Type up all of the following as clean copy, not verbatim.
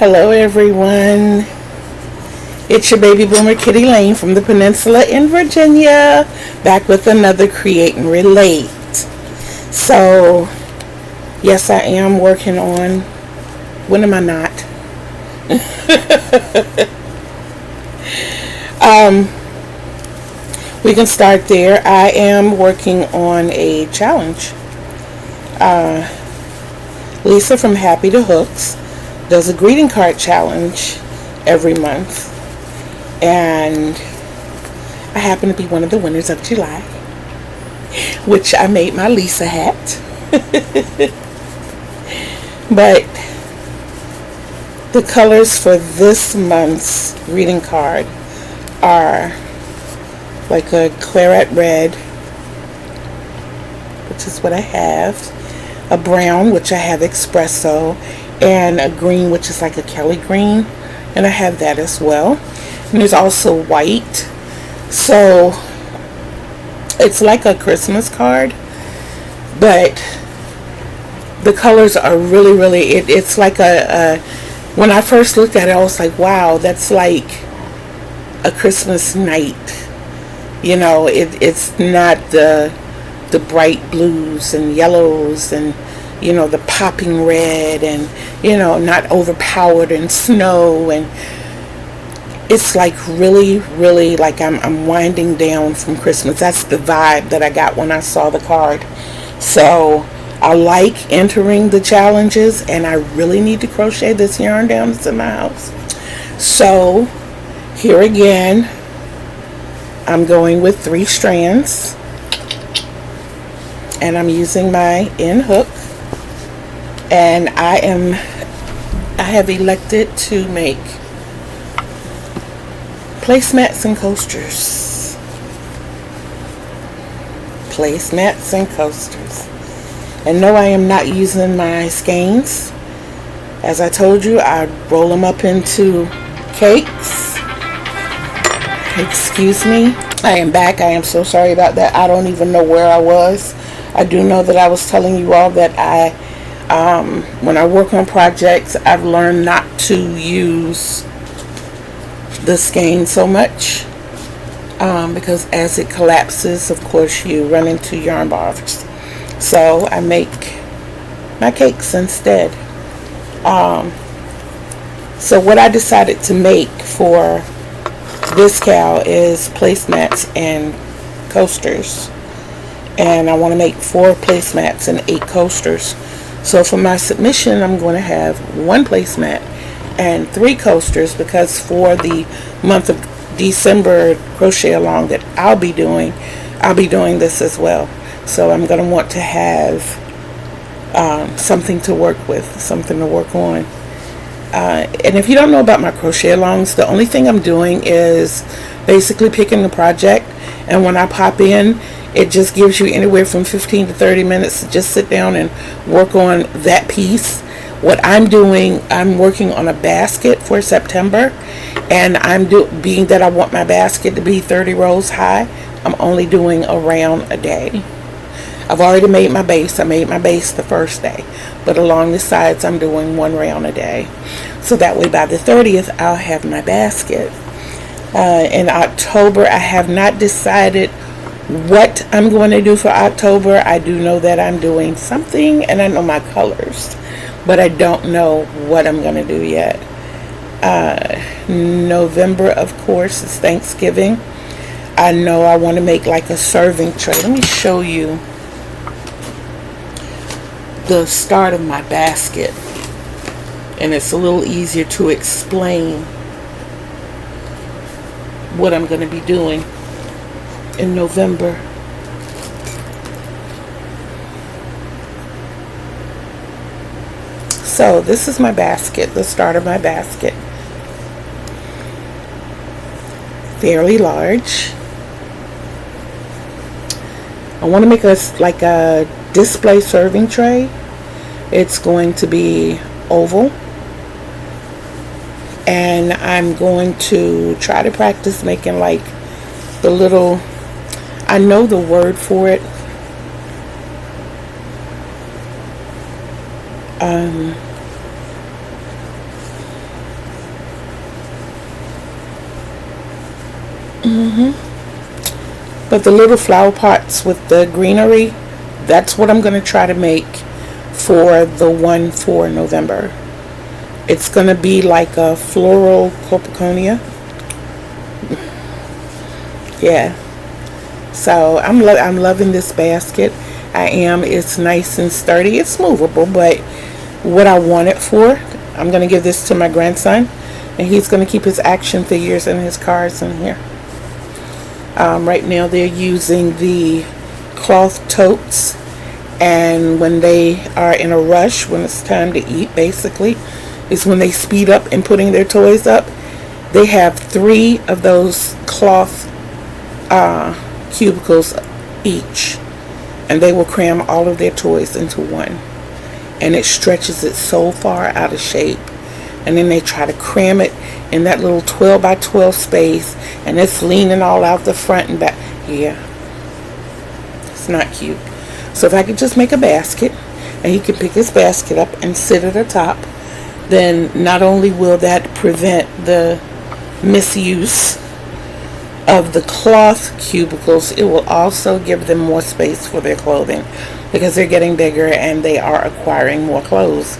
Hello everyone, it's your baby boomer Kitty Lane from the Peninsula in Virginia, back with another Create and Relate. So yes, I am working on, when am I not? We can start there. I am working on a challenge. Lisa from Happy to Hooks does a greeting card challenge every month, and I happen to be one of the winners of July, which I made my Lisa hat. But the colors for this month's greeting card are like a claret red, which is what I have, a brown, which I have espresso, and a green, which is like a Kelly green, and I have that as well. And there's also white, so it's like a Christmas card, but the colors are really it's like a when I first looked at it, I was like, wow, that's like a Christmas night. You know, it's not the bright blues and yellows and, you know, the popping red, and, you know, not overpowered in snow, and it's like really like I'm winding down from Christmas. That's the vibe that I got when I saw the card. So I like entering the challenges, and I really need to crochet this yarn down that's in my house. So here again, I'm going with 3 strands, and I'm using my end hook, and I have elected to make placemats and coasters. Placemats and coasters. And no, I am not using my skeins. As I told you, I roll them up into cakes. Excuse me. I am back. I am so sorry about that. I don't even know where I was. I do know that I was telling you all that when I work on projects, I've learned not to use the skein so much, because as it collapses, of course, you run into yarn bars. So I make my cakes instead. So what I decided to make for this cow is placemats and coasters, and I want to make 4 placemats and 8 coasters. So for my submission, I'm going to have 1 placemat and 3 coasters, because for the month of December crochet along that I'll be doing this as well. So I'm going to want to have something to work with, something to work on. And if you don't know about my crochet alongs, the only thing I'm doing is basically picking the project, and when I pop in, it just gives you anywhere from 15 to 30 minutes to just sit down and work on that piece. What I'm doing, I'm working on a basket for September, and being that I want my basket to be 30 rows high, I'm only doing a round a day. I've already made my base. I made my base the first day, but along the sides I'm doing 1 round a day, so that way by the 30th I'll have my basket. In October, I have not decided what I'm going to do for October. I do know that I'm doing something, and I know my colors, but I don't know what I'm going to do yet. November, of course, is Thanksgiving. I know I want to make like a serving tray. Let me show you the start of my basket, and it's a little easier to explain what I'm going to be doing in November. So this is my basket, the start of my basket. Fairly large. I want to make like a display serving tray. It's going to be oval, and I'm going to try to practice making like the little, I know the word for it, But the little flower pots with the greenery, that's what I'm going to try to make for the one for November. It's going to be like a floral copeconia. Yeah. So I'm loving this basket. I am. It's nice and sturdy. It's movable, but what I want it for, I'm going to give this to my grandson, and he's going to keep his action figures and his cards in here. Right now they're using the cloth totes, and when they are in a rush, when it's time to eat, basically, is when they speed up in putting their toys up. They have 3 of those cloth cubicles each, and they will cram all of their toys into one, and it stretches it so far out of shape, and then they try to cram it in that little 12 by 12 space, and it's leaning all out the front and back. Yeah, it's not cute. So if I could just make a basket and he can pick his basket up and sit at the top, then not only will that prevent the misuse of the cloth cubicles, it will also give them more space for their clothing, because they're getting bigger and they are acquiring more clothes.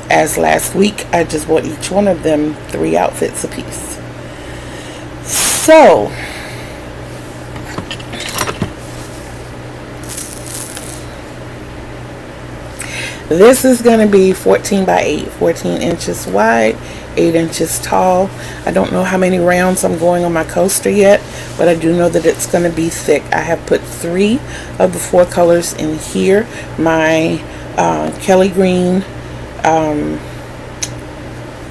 As last week, I just bought each one of them 3 outfits apiece. So this is going to be 14 by 8, 14 inches wide, 8 inches tall. I don't know how many rounds I'm going on my coaster yet, but I do know that it's going to be thick. I have put 3 of the 4 colors in here. My Kelly Green,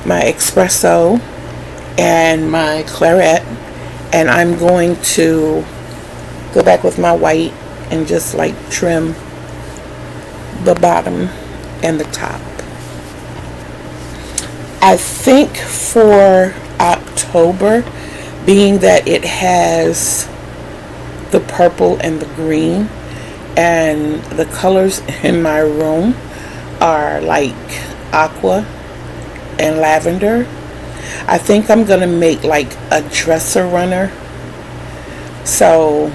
my Espresso, and my Claret. And I'm going to go back with my white and just like trim the bottom and the top. I think for October, being that it has the purple and the green, and the colors in my room are like aqua and lavender, I think I'm gonna make like a dresser runner. So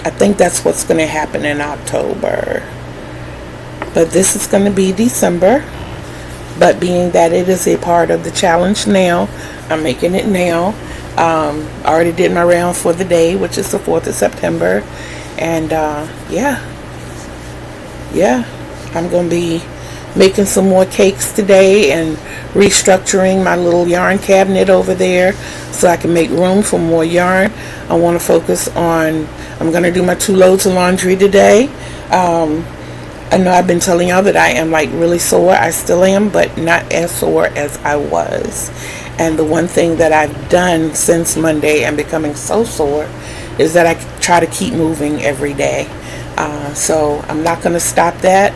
I think that's what's gonna happen in October. But this is gonna be December. But being that it is a part of the challenge now, I'm making it now. I already did my round for the day, which is the 4th of September. And yeah, I'm going to be making some more cakes today and restructuring my little yarn cabinet over there so I can make room for more yarn. I want to focus on, I'm going to do my 2 loads of laundry today. I know I've been telling y'all that I am like really sore. I still am, but not as sore as I was. And the one thing that I've done since Monday and becoming so sore is that I try to keep moving every day. So I'm not going to stop that.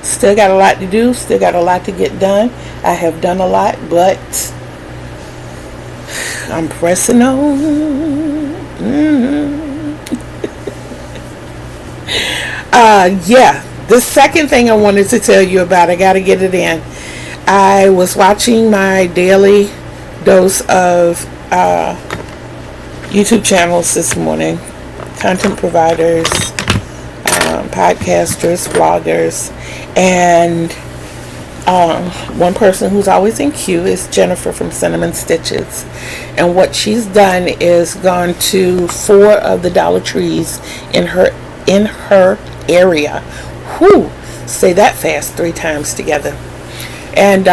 Still got a lot to do. Still got a lot to get done. I have done a lot, but I'm pressing on. Yeah, the second thing I wanted to tell you about, I got to get it in. I was watching my daily dose of YouTube channels this morning, content providers, podcasters, vloggers, and one person who's always in queue is Jennifer from Cinnamon Stitches. And what she's done is gone to 4 of the Dollar Trees in her area. Whew, say that fast 3 times together. And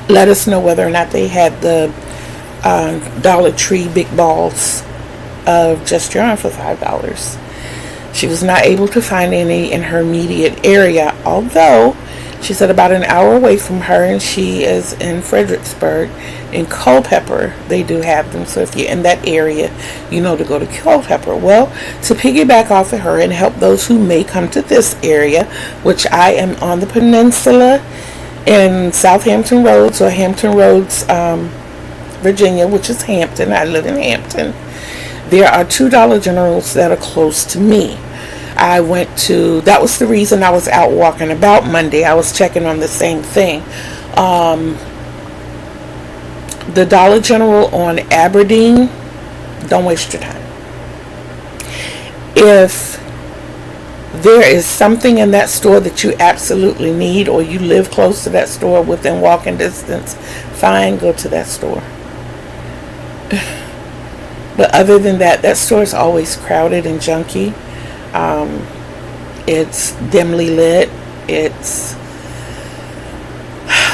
let us know whether or not they had the Dollar Tree big balls of Just Yarn for $5. She was not able to find any in her immediate area, although she said about an hour away from her, and she is in Fredericksburg. In Culpeper, they do have them. So if you're in that area, you know to go to Culpeper. Well, to piggyback off of her and help those who may come to this area, which I am on the peninsula in Southampton Roads, or Hampton Roads, Virginia, which is Hampton. I live in Hampton. There are 2 Dollar Generals that are close to me. I went to, that was the reason I was out walking about Monday. I was checking on the same thing. The Dollar General on Aberdeen, don't waste your time. If there is something in that store that you absolutely need, or you live close to that store within walking distance, fine, go to that store. But other than that, that store is always crowded and junky. It's dimly lit. It's,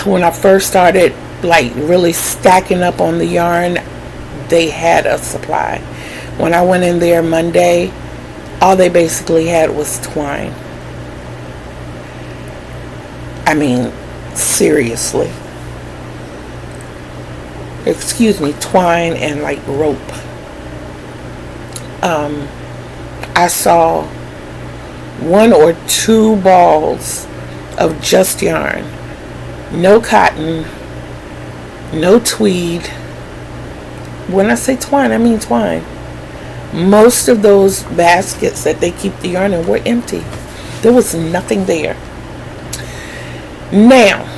when I first started like really stacking up on the yarn, they had a supply. When I went in there Monday, all they basically had was twine. I mean, seriously. Excuse me, twine and like rope. I saw 1 or 2 balls of just yarn. No cotton, no tweed. When I say twine, I mean twine. Most of those baskets that they keep the yarn in were empty. There was nothing there. Now,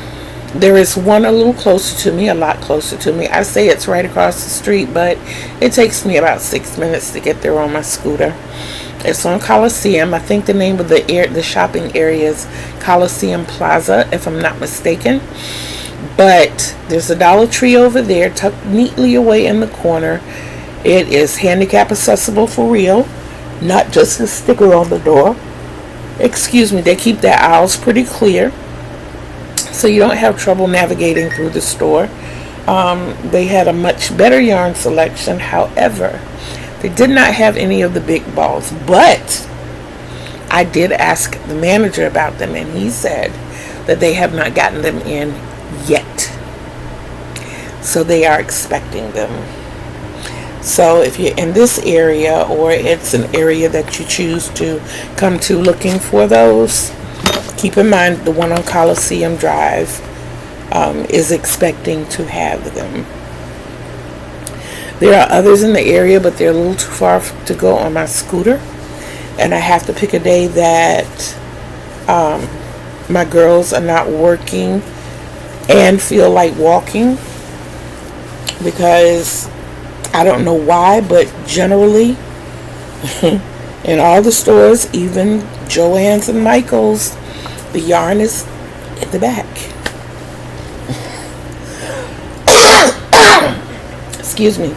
there is one a little closer to me, a lot closer to me. I say it's right across the street, but it takes me about 6 minutes to get there on my scooter. It's on Coliseum. I think the name of the shopping area is Coliseum Plaza, if I'm not mistaken. But there's a Dollar Tree over there, tucked neatly away in the corner. It is handicap accessible for real, not just a sticker on the door. Excuse me, they keep their aisles pretty clear, so you don't have trouble navigating through the store. They had a much better yarn selection. However, they did not have any of the big balls, but I did ask the manager about them, and he said that they have not gotten them in yet. So they are expecting them. So if you're in this area, or it's an area that you choose to come to looking for those, keep in mind the one on Coliseum Drive is expecting to have them. There are others in the area, but they're a little too far to go on my scooter, and I have to pick a day that my girls are not working and feel like walking, because I don't know why, but generally in all the stores, even Joann's and Michael's, the yarn is in the back. Excuse me.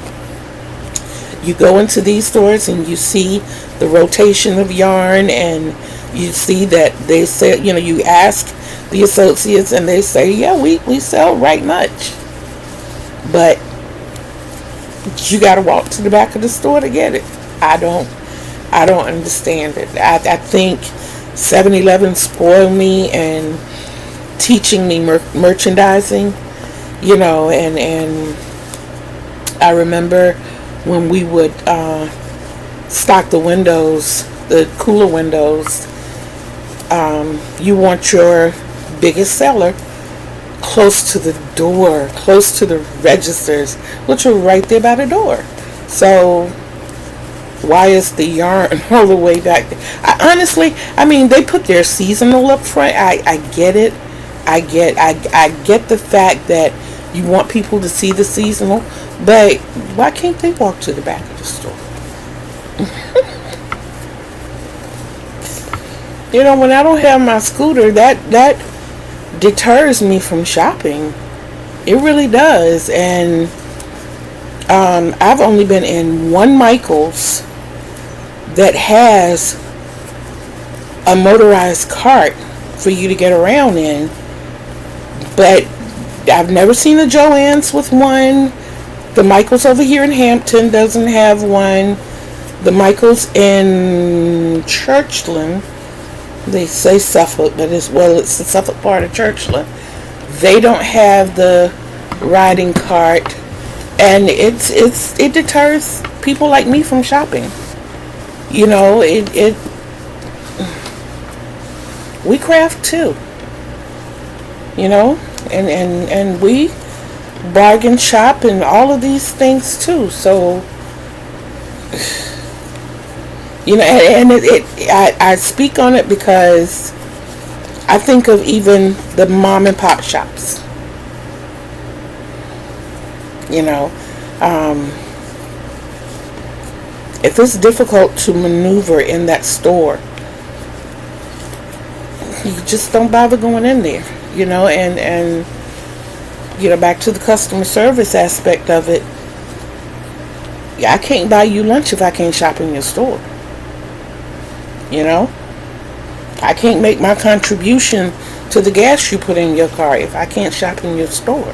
You go into these stores and you see the rotation of yarn, and you see that they say, you ask the associates and they say, yeah, we sell right much. But you got to walk to the back of the store to get it. I don't understand it. I think 7-Eleven spoiled me and teaching me merchandising, and I remember when we would stock the windows, the cooler windows, you want your biggest seller close to the door, close to the registers, which are right there by the door. So why is the yarn all the way back there? I mean, they put their seasonal up front. I get it. I get the fact that you want people to see the seasonal, but why can't they walk to the back of the store? When I don't have my scooter, that deters me from shopping. It really does. And I've only been in one Michael's that has a motorized cart for you to get around in, but I've never seen a Joann's with one. The Michael's over here in Hampton doesn't have one. The Michael's in Churchland, they say Suffolk, but it's the Suffolk part of Churchland. They don't have the riding cart, and it deters people like me from shopping. We craft too. And we bargain shop and all of these things too. So You know, and I speak on it because I think of even the mom and pop shops. You know, if it's difficult to maneuver in that store, you just don't bother going in there. You know, and you know, back to the customer service aspect of it. Yeah, I can't buy you lunch if I can't shop in your store. You know, I can't make my contribution to the gas you put in your car if I can't shop in your store.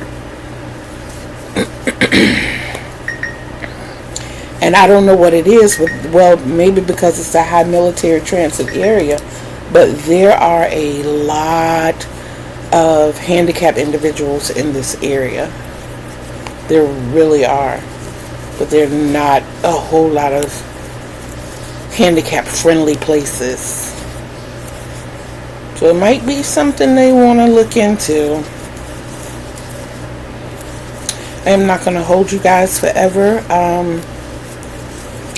And I don't know what it is with, well, maybe because it's a high military transit area, but there are a lot of handicapped individuals in this area. There really are. But there are not a whole lot of handicap friendly places. So it might be something they want to look into. I am not going to hold you guys forever.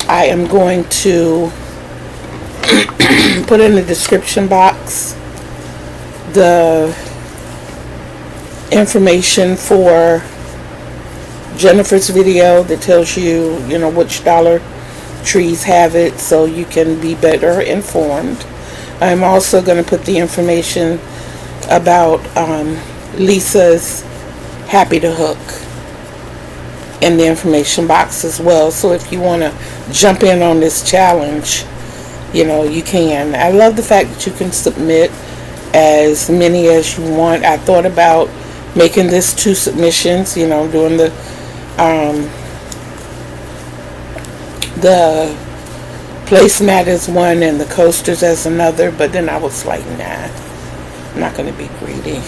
I am going to put in the description box the information for Jennifer's video that tells you, you know, which Dollar Trees have it, so you can be better informed. I'm also going to put the information about Lisa's Happy to Hook in the information box as well. So if you want to jump in on this challenge, you know, you can. I love the fact that you can submit as many as you want. I thought about making this 2 submissions, you know, doing the placemat as one and the coasters as another, but then I was like, nah, I'm not going to be greedy.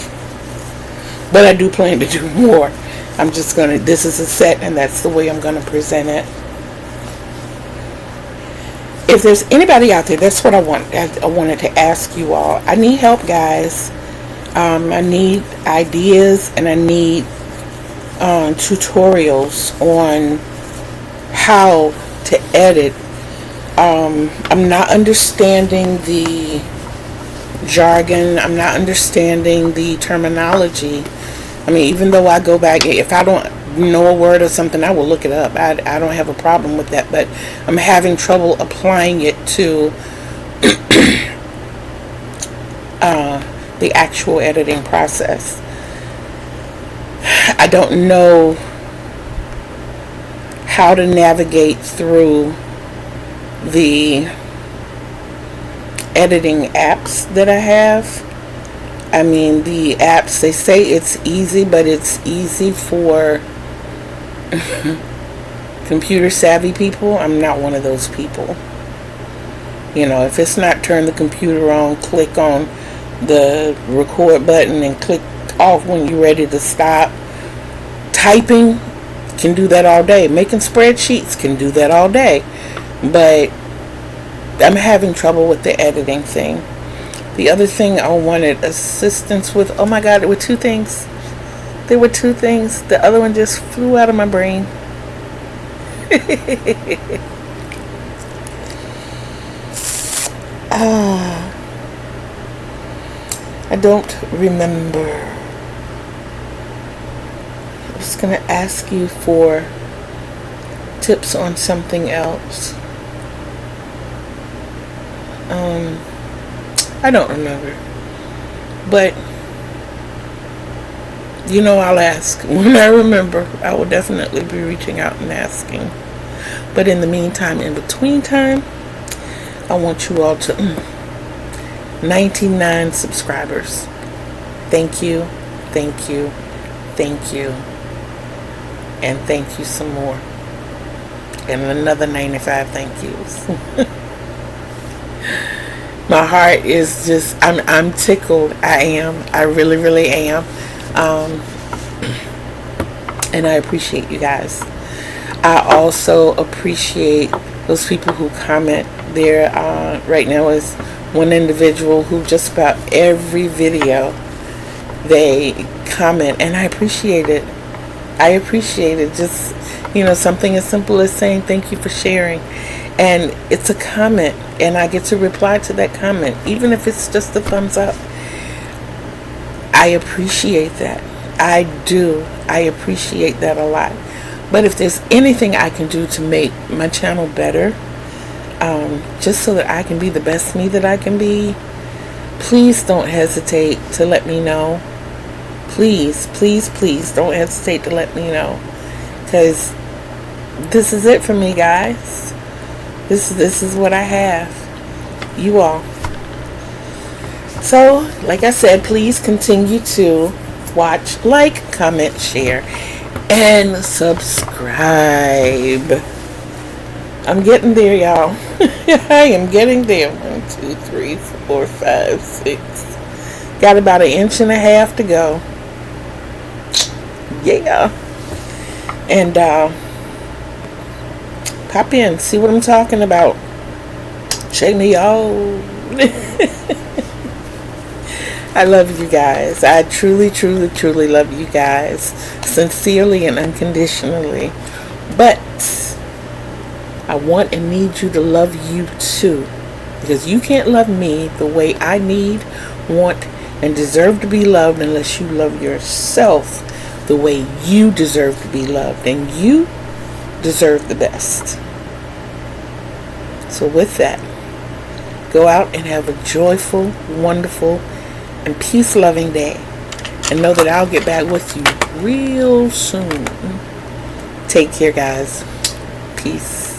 But I do plan to do more. I'm just going to, this is a set and that's the way I'm going to present it. If there's anybody out there, that's what I wanted to ask you all. I need help, guys. I need ideas and I need tutorials on how to edit. I'm not understanding the jargon. I'm not understanding the terminology. I mean, even though I go back, if I don't know a word or something, I will look it up. I don't have a problem with that, but I'm having trouble applying it to the actual editing process. I don't know how to navigate through the editing apps that I have. I mean, the apps, they say it's easy, but it's easy for computer savvy people. I'm not one of those people. You know, if it's not turn the computer on, click on the record button and click off when you're ready to stop. Typing, can do that all day. Making spreadsheets, can do that all day. But I'm having trouble with the editing thing. The other thing I wanted assistance with, oh my God, there were 2 things. There were 2 things. The other one just flew out of my brain. I don't remember. I was going to ask you for tips on something else. I don't remember. But, you know, I'll ask. When I remember, I will definitely be reaching out and asking. But in the meantime, in between time, I want you all to 99 subscribers. Thank you, thank you, thank you, and thank you some more. And another 95 thank yous. My heart is just, I'm tickled. I really, really am. And I appreciate you guys. I also appreciate those people who comment. There right now is one individual who just about every video they comment, and I appreciate it. I appreciate it. Just, something as simple as saying thank you for sharing. And it's a comment, and I get to reply to that comment, even if it's just a thumbs up. I appreciate that. I do. I appreciate that a lot. But if there's anything I can do to make my channel better, just so that I can be the best me that I can be, please don't hesitate to let me know. Please, please, please don't hesitate to let me know. Because this is it for me, guys. This is what I have. You all. So, like I said, please continue to watch, like, comment, share, and subscribe. I'm getting there, y'all. I am getting there. 1, 2, 3, 4, 5, 6. Got about 1.5 inches to go. Yeah. And pop in, see what I'm talking about. Check me out. I love you guys. I truly, truly, truly love you guys. Sincerely and unconditionally. But I want and need you to love you too. Because you can't love me the way I need, want, and deserve to be loved unless you love yourself the way you deserve to be loved. And you deserve the best. So with that, go out and have a joyful, wonderful, and peace-loving day. And know that I'll get back with you real soon. Take care, guys. Peace.